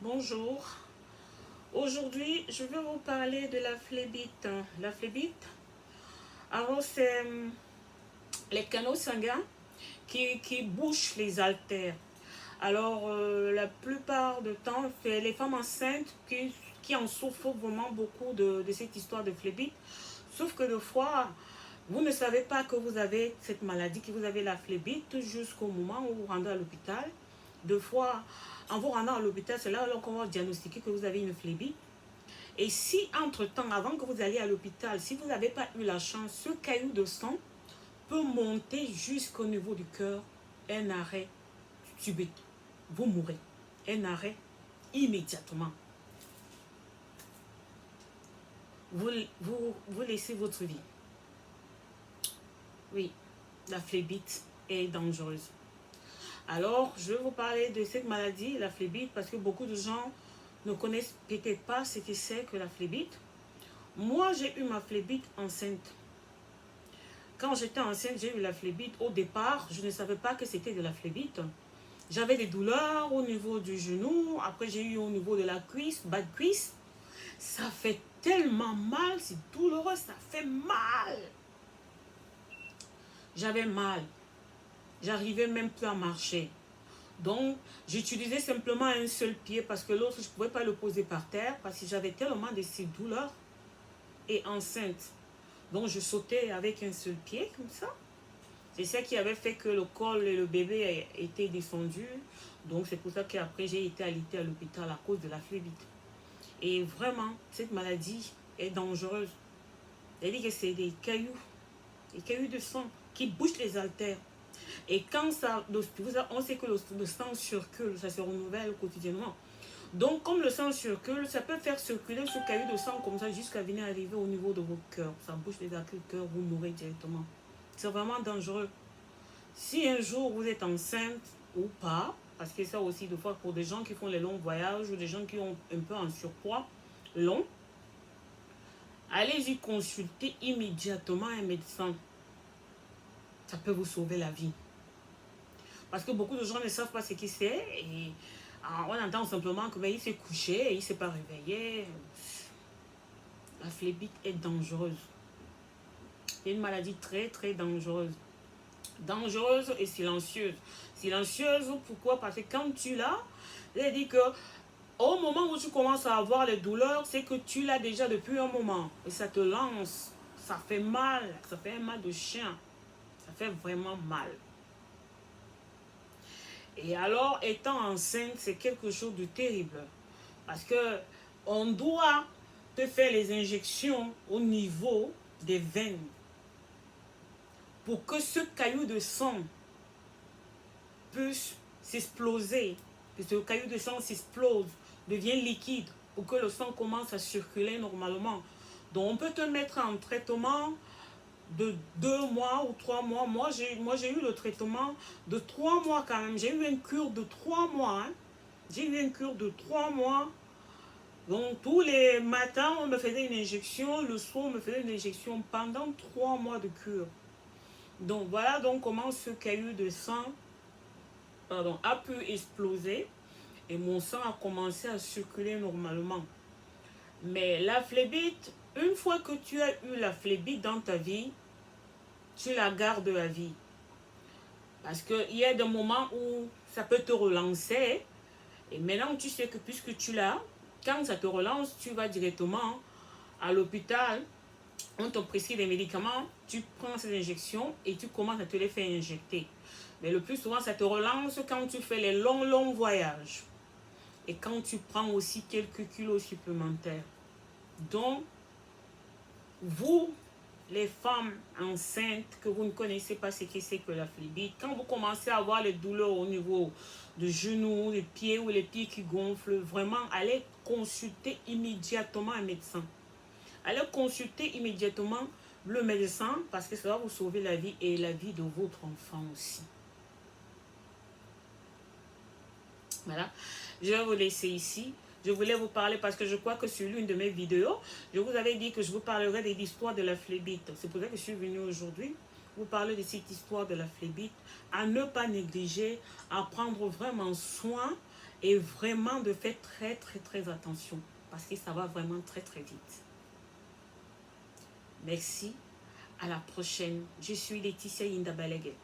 Bonjour. Aujourd'hui, je vais vous parler de la phlébite. La phlébite, alors c'est les canaux sanguins qui bouchent les artères. Alors, la plupart du temps, c'est les femmes enceintes qui en souffrent vraiment beaucoup de cette histoire de phlébite. Sauf que des fois, vous ne savez pas que vous avez cette maladie, que vous avez la phlébite jusqu'au moment où vous rendez à l'hôpital. Deux fois, en vous rendant à l'hôpital, c'est là qu'on va diagnostiquer que vous avez une phlébite. Et si, entre-temps, avant que vous alliez à l'hôpital, si vous n'avez pas eu la chance, ce caillou de sang peut monter jusqu'au niveau du cœur, un arrêt subit. Vous mourrez. Un arrêt immédiatement. Vous laissez votre vie. Oui, la phlébite est dangereuse. Alors, je vais vous parler de cette maladie, la phlébite, parce que beaucoup de gens ne connaissent peut-être pas ce que c'est que la phlébite. Moi, j'ai eu ma phlébite enceinte. Quand j'étais enceinte, j'ai eu la phlébite. Au départ, je ne savais pas que c'était de la phlébite. J'avais des douleurs au niveau du genou. Après, j'ai eu au niveau de la cuisse, bas de cuisse. Ça fait tellement mal, c'est douloureux, ça fait mal. J'avais mal. J'arrivais même plus à marcher. Donc, j'utilisais simplement un seul pied parce que l'autre, je ne pouvais pas le poser par terre parce que j'avais tellement de ces douleurs et enceinte. Donc, je sautais avec un seul pied comme ça. C'est ça qui avait fait que le col et le bébé étaient descendus. Donc, c'est pour ça qu'après, j'ai été alitée à l'hôpital à cause de la phlébite. Et vraiment, cette maladie est dangereuse. C'est-à-dire que c'est des cailloux de sang qui bouchent les artères. Et quand ça, on sait que le sang circule, ça se renouvelle quotidiennement. Donc, comme le sang circule, ça peut faire circuler ce caillou de sang comme ça jusqu'à venir arriver au niveau de vos cœurs. Ça bouche les artères du cœur, vous mourrez directement. C'est vraiment dangereux. Si un jour vous êtes enceinte ou pas, parce que ça aussi, des fois, pour des gens qui font les longs voyages ou des gens qui ont un peu un surpoids long, allez-y consulter immédiatement un médecin. Ça peut vous sauver la vie. Parce que beaucoup de gens ne savent pas ce qu'il c'est et on entend simplement que il s'est couché et il ne s'est pas réveillé. La phlébite est dangereuse. C'est une maladie très très dangereuse. Dangereuse et silencieuse. Silencieuse, pourquoi? Parce que quand tu l'as, j'ai dit que au moment où tu commences à avoir les douleurs, c'est que tu l'as déjà depuis un moment. Et ça te lance. Ça fait mal. Ça fait un mal de chien. Ça fait vraiment mal. Et alors, étant enceinte, c'est quelque chose de terrible. Parce que on doit te faire les injections au niveau des veines pour que ce caillou de sang puisse s'exploser, que ce caillou de sang s'explose, devient liquide, pour que le sang commence à circuler normalement. Donc on peut te mettre en traitement de 2 mois ou 3 mois. Moi j'ai eu le traitement de 3 mois quand même. J'ai eu une cure de 3 mois. Hein. J'ai eu une cure de 3 mois. Donc tous les matins, on me faisait une injection. Le soir, on me faisait une injection pendant 3 mois de cure. Donc voilà donc comment ce caillou de sang a pu exploser et mon sang a commencé à circuler normalement. Mais la phlébite, une fois que tu as eu la phlébite dans ta vie, tu la gardes à vie. Parce qu'il y a des moments où ça peut te relancer. Et maintenant, tu sais que puisque tu l'as, quand ça te relance, tu vas directement à l'hôpital. On te prescrit des médicaments, tu prends ces injections et tu commences à te les faire injecter. Mais le plus souvent, ça te relance quand tu fais les longs voyages. Et quand tu prends aussi quelques kilos supplémentaires. Donc, vous, les femmes enceintes, que vous ne connaissez pas ce que c'est que la phlébite, quand vous commencez à avoir les douleurs au niveau du genou, des pieds ou les pieds qui gonflent, vraiment, allez consulter immédiatement un médecin. Allez consulter immédiatement le médecin parce que ça va vous sauver la vie et la vie de votre enfant aussi. Voilà, je vais vous laisser ici. Je voulais vous parler parce que je crois que sur l'une de mes vidéos, je vous avais dit que je vous parlerai de l'histoire de la phlébite. C'est pour ça que je suis venue aujourd'hui vous parler de cette histoire de la phlébite, à ne pas négliger, à prendre vraiment soin Et vraiment de faire très attention. Parce que ça va vraiment très vite. Merci. À la prochaine. Je suis Laetitia Yinda Balaguer.